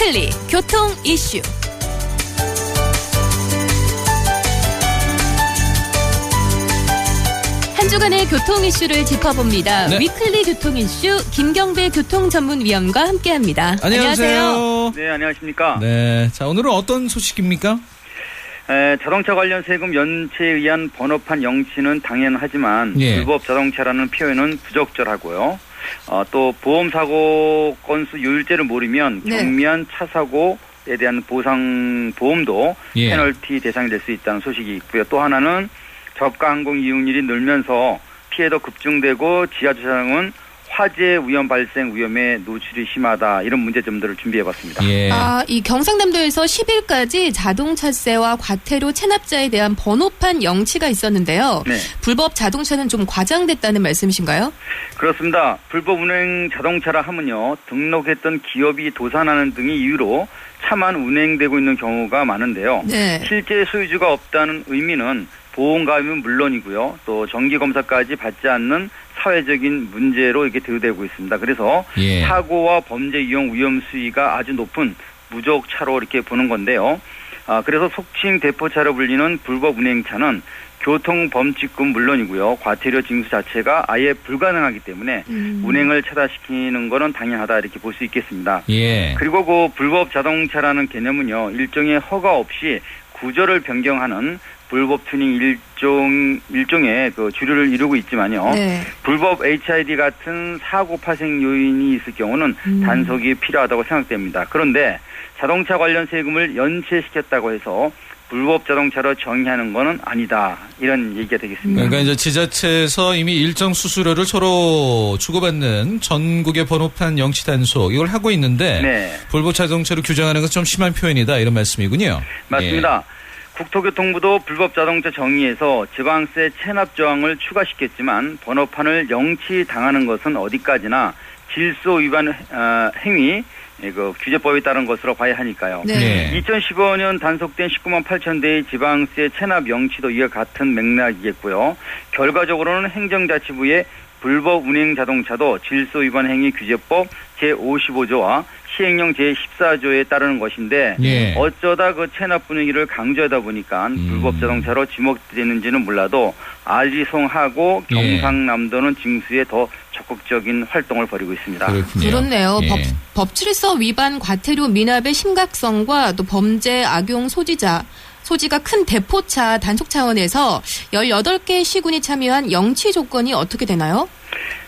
위클리 교통 이슈. 한 주간의 교통 이슈를 짚어봅니다. 네. 위클리 교통 이슈 김경배 교통전문위원과 함께합니다. 안녕하세요. 네, 안녕하십니까. 네, 자 오늘은 어떤 소식입니까? 자동차 관련 세금 연체에 의한 번호판 영치는 당연하지만 예. 불법 자동차라는 표현은 부적절하고요. 또 보험사고 건수 요율제를 모르면 네. 경미한 차사고에 대한 보험도 예. 페널티 대상이 될 수 있다는 소식이 있고요. 또 하나는 저가 항공 이용률이 늘면서 피해도 급증되고 지하주차장은 화재 위험 발생 위험에 노출이 심하다. 이런 문제점들을 준비해봤습니다. 예. 이 경상남도에서 10일까지 자동차세와 과태료 체납자에 대한 번호판 영치가 있었는데요. 네. 불법 자동차는 좀 과장됐다는 말씀이신가요? 그렇습니다. 불법 운행 자동차라 하면요, 등록했던 기업이 도산하는 등의 이유로 차만 운행되고 있는 경우가 많은데요. 네. 실제 소유주가 없다는 의미는 보험가입은 물론이고요, 또 정기검사까지 받지 않는 사회적인 문제로 이렇게 대두되고 있습니다. 그래서 예. 사고와 범죄 이용 위험 수위가 아주 높은 무적차로 이렇게 보는 건데요. 그래서 속칭 대포차로 불리는 불법 운행차는 교통범칙금 물론이고요, 과태료 징수 자체가 아예 불가능하기 때문에 운행을 차단시키는 것은 당연하다 이렇게 볼 수 있겠습니다. 예. 그리고 그 불법 자동차라는 개념은요, 일종의 허가 없이 구조를 변경하는 불법 튜닝 일종의 그 주류를 이루고 있지만요. 네. 불법 HID 같은 사고 파생 요인이 있을 경우는 단속이 필요하다고 생각됩니다. 그런데 자동차 관련 세금을 연체시켰다고 해서 불법 자동차로 정의하는 것은 아니다. 이런 얘기가 되겠습니다. 그러니까 이제 지자체에서 이미 일정 수수료를 서로 주고받는 전국의 번호판 영치 단속 이걸 하고 있는데 네. 불법 자동차로 규정하는 것은 좀 심한 표현이다 이런 말씀이군요. 맞습니다. 국토교통부도 불법 자동차 정의에서 지방세 체납 조항을 추가시켰지만 번호판을 영치당하는 것은 어디까지나 질서 위반 행위 그 규제법에 따른 것으로 봐야 하니까요. 네. 2015년 단속된 19만 8천 대의 지방세 체납 영치도 이와 같은 맥락이겠고요. 결과적으로는 행정자치부의 불법 운행 자동차도 질서 위반 행위 규제법 제55조와 시행령 제14조에 따르는 것인데 예. 어쩌다 그 체납 분위기를 강조하다 보니까 불법 자동차로 지목되는지는 몰라도 알지송하고 경상남도는 징수에 더 적극적인 활동을 벌이고 있습니다. 그렇군요. 그렇네요. 예. 법질서 위반 과태료 미납의 심각성과 또 범죄 악용 소지가 큰 대포차 단속 차원에서 18개 시군이 참여한 영치 조건이 어떻게 되나요?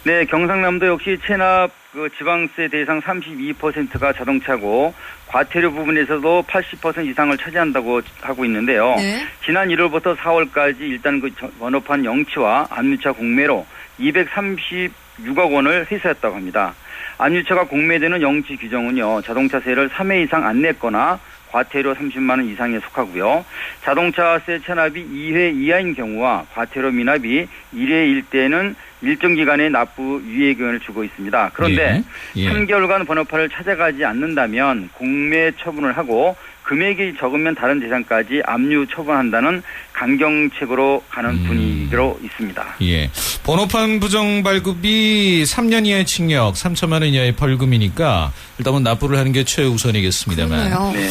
네, 경상남도 역시 체납 지방세 대상 32%가 자동차고 과태료 부분에서도 80% 이상을 차지한다고 하고 있는데요. 네. 지난 1월부터 4월까지 일단 그 번호판 영치와 압류차 공매로 236억 원을 회수했다고 합니다. 압류차가 공매되는 영치 규정은요, 자동차세를 3회 이상 안 냈거나 과태료 30만 원 이상에 속하고요. 자동차세 체납이 2회 이하인 경우와 과태료 미납이 1회 1대는 일정 기간의 납부 유예 기간을 주고 있습니다. 그런데 예. 3개월간 번호판을 찾아가지 않는다면 공매 처분을 하고 금액이 적으면 다른 대상까지 압류 처분한다는 강경책으로 가는 분위기로 있습니다. 예. 번호판 부정 발급이 3년 이하의 징역, 3천만 원 이하의 벌금이니까 일단은 납부를 하는 게 최우선이겠습니다만. 그러네요. 네.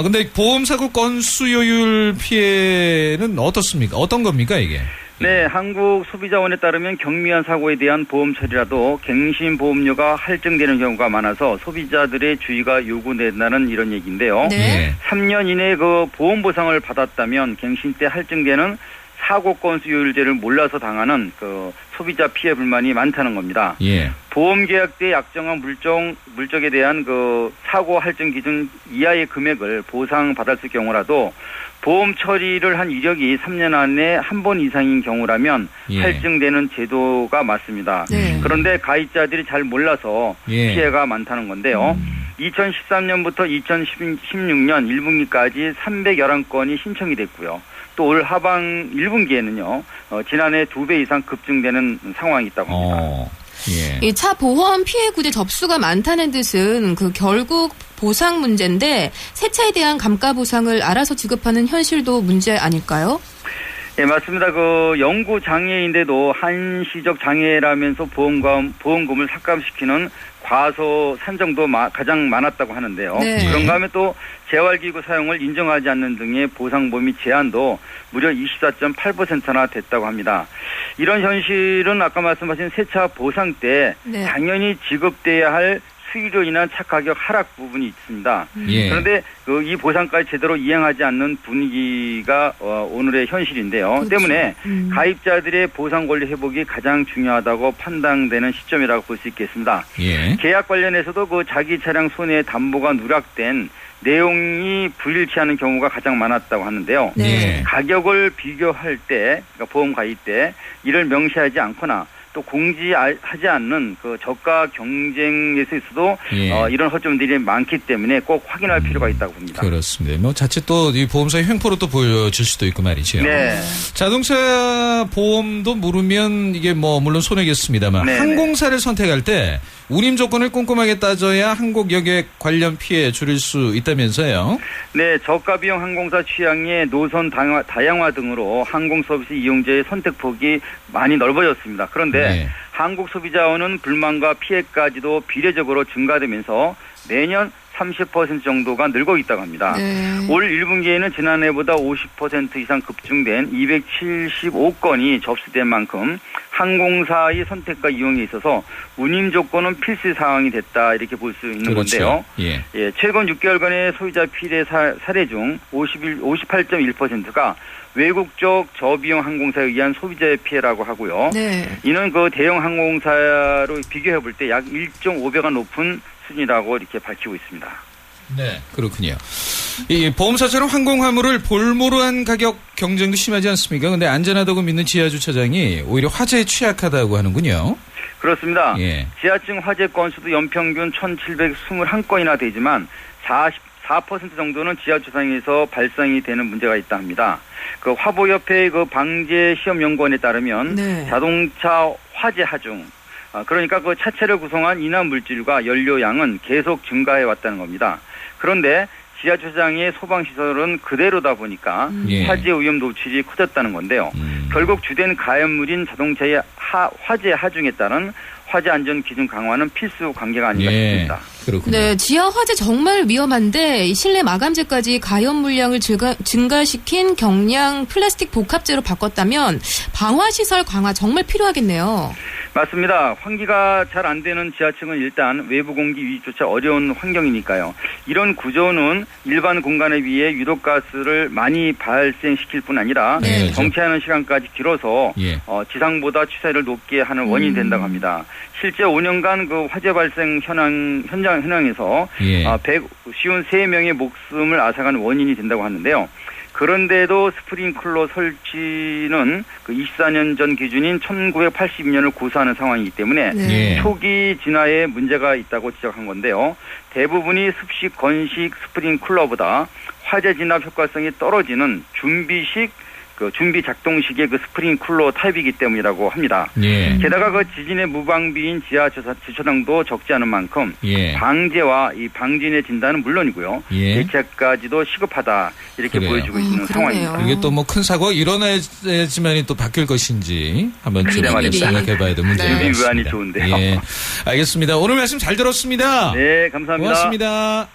근데 보험사고 건수요율 피해는 어떻습니까? 어떤 겁니까, 이게? 네, 한국소비자원에 따르면 경미한 사고에 대한 보험 처리라도 갱신 보험료가 할증되는 경우가 많아서 소비자들의 주의가 요구된다는 이런 얘기인데요. 네. 3년 이내에 그 보험 보상을 받았다면 갱신 때 할증되는 사고 건수 요율제를 몰라서 당하는 그 소비자 피해 불만이 많다는 겁니다. 예. 보험 계약 때 약정한 물적에 대한 그 사고 할증 기준 이하의 금액을 보상받았을 경우라도 보험 처리를 한 이력이 3년 안에 한 번 이상인 경우라면 예. 할증되는 제도가 맞습니다. 네. 그런데 가입자들이 잘 몰라서 예. 피해가 많다는 건데요. 2013년부터 2016년 1분기까지 311건이 신청이 됐고요. 또 올 하반 1분기에는요. 지난해 2배 이상 급증되는 상황이 있다고 합니다. 예. 이 차 보험 피해 구제 접수가 많다는 뜻은 결국 보상 문제인데 새 차에 대한 감가 보상을 알아서 지급하는 현실도 문제 아닐까요? 예, 맞습니다. 그 영구 장애인데도 한시적 장애라면서 보험금을 삭감시키는 과소 산정도 가장 많았다고 하는데요. 네. 그런가 하면 또 재활기구 사용을 인정하지 않는 등의 보상 범위 제한도 무려 24.8%나 됐다고 합니다. 이런 현실은 아까 말씀하신 세차 보상 때 네. 당연히 지급돼야 할 수위로 인한 차가격 하락 부분이 있습니다. 예. 그런데 이 보상까지 제대로 이행하지 않는 분위기가 오늘의 현실인데요. 그렇죠. 때문에 가입자들의 보상 권리 회복이 가장 중요하다고 판단되는 시점이라고 볼 수 있겠습니다. 예. 계약 관련해서도 그 자기 차량 손해 담보가 누락된 내용이 불일치하는 경우가 가장 많았다고 하는데요. 네. 예. 가격을 비교할 때, 그러니까 보험 가입 때 이를 명시하지 않거나 또 공지하지 않는 그 저가 경쟁에서 있어도 예. 이런 허점들이 많기 때문에 꼭 확인할 필요가 있다고 봅니다. 그렇습니다. 뭐 자칫 또 이 보험사의 횡포로 또 보여질 수도 있고 말이죠. 네. 자동차 보험도 물으면 이게 뭐 물론 손해겠습니다만 네네. 항공사를 선택할 때 운임 조건을 꼼꼼하게 따져야 항공 여객 관련 피해 줄일 수 있다면서요. 네, 저가 비용 항공사 취향의 노선 다양화 등으로 항공 서비스 이용자의 선택폭이 많이 넓어졌습니다. 그런데 네. 한국 소비자원은 불만과 피해까지도 비례적으로 증가되면서 매년 30% 정도가 늘고 있다고 합니다. 네. 올 1분기에는 지난해보다 50% 이상 급증된 275건이 접수된 만큼 항공사의 선택과 이용에 있어서 운임 조건은 필수 사항이 됐다 이렇게 볼 수 있는 그렇죠. 건데요. 예. 예, 최근 6개월간의 소비자 피해 사례 중 58.1%가 외국적 저비용 항공사에 의한 소비자의 피해라고 하고요. 네. 이는 그 대형 항공사로 비교해 볼 때 약 1.5배가 높은 수준이라고 이렇게 밝히고 있습니다. 네, 그렇군요. 이 보험사처럼 항공화물을 볼모로 한 가격 경쟁도 심하지 않습니까? 근데 안전하다고 믿는 지하주차장이 오히려 화재에 취약하다고 하는군요. 그렇습니다. 예. 지하층 화재 건수도 연평균 1,721건이나 되지만 44% 정도는 지하주차장에서 발생이 되는 문제가 있다 합니다. 그 화보협회 그 방재시험연구원에 따르면 네. 자동차 화재 하중 그러니까 그 차체를 구성한 인화 물질과 연료양은 계속 증가해 왔다는 겁니다. 그런데 지하주차장의 소방시설은 그대로다 보니까 예. 화재 위험 노출이 커졌다는 건데요. 결국 주된 가연물인 자동차의 화재 하중에 따른 화재 안전 기준 강화는 필수 관계가 아닌가 예. 싶습니다. 그렇군요. 네, 지하 화재 정말 위험한데 이 실내 마감재까지 가연 물량을 증가시킨 경량 플라스틱 복합재로 바꿨다면 방화 시설 강화 정말 필요하겠네요. 맞습니다. 환기가 잘 안 되는 지하층은 일단 외부 공기 유입조차 어려운 환경이니까요. 이런 구조는 일반 공간에 비해 유독가스를 많이 발생시킬 뿐 아니라 네, 정체하는 시간까지 길어서 예. 지상보다 추세를 높게 하는 원인이 된다고 합니다. 실제 5년간 그 화재 발생 현장에서 예. 153명의 목숨을 앗아간 원인이 된다고 하는데요. 그런데도 스프링클러 설치는 그 24년 전 기준인 1982년을 고수하는 상황이기 때문에 네. 예. 초기 진화에 문제가 있다고 지적한 건데요. 대부분이 습식 건식 스프링클러보다 화재 진압 효과성이 떨어지는 준비 작동식의 그 스프링클러 타입이기 때문이라고 합니다. 예. 게다가 그 지진의 무방비인 지하주차장도 적지 않은 만큼 예. 방재와 이 방진의 진단은 물론이고요. 예. 대책까지도 시급하다 이렇게 그래요. 보여주고 있는 그러네요. 상황입니다. 이게 또 뭐 큰 사고가 일어나야지만이 또 바뀔 것인지 한번 좀 미리. 생각해봐야 될 문제인 것 네. 같습니다. 위안이 좋은데요. 예, 알겠습니다. 오늘 말씀 잘 들었습니다. 네, 감사합니다. 고맙습니다.